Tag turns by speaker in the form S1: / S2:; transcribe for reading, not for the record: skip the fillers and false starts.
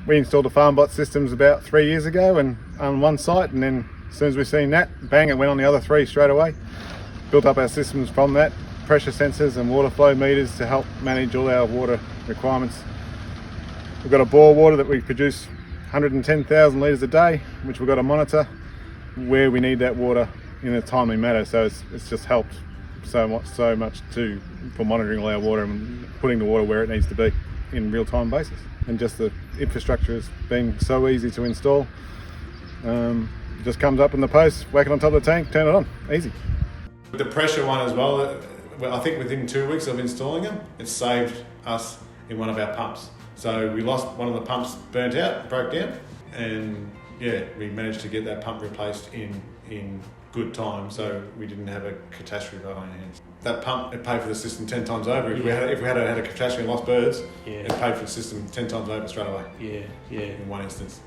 S1: We installed the Farmbot systems about 3 years ago and on one site, and then as soon as we seen that, bang, it went on the other 3 straight away. Built up our systems from that, pressure sensors and water flow meters to help manage all our water requirements. We've got a bore water that we produce 110,000 litres a day, which we've got to monitor where we need that water in a timely manner. So it's just helped so much for monitoring all our water and putting the water where it needs to be in real-time basis. And just the infrastructure has been so easy to install. It just comes up in the post, whack it on top of the tank, turn it on, easy.
S2: The pressure one as well, I think within 2 weeks of installing them, it saved us in one of our pumps. So we lost one of the pumps, burnt out, broke down, and yeah, we managed to get that pump replaced in good time, so we didn't have a catastrophe on our hands. That pump, it paid for the system 10 times over. If we had had a catastrophe and lost birds, it paid for the system 10 times over straight away.
S3: Yeah.
S2: In one instance.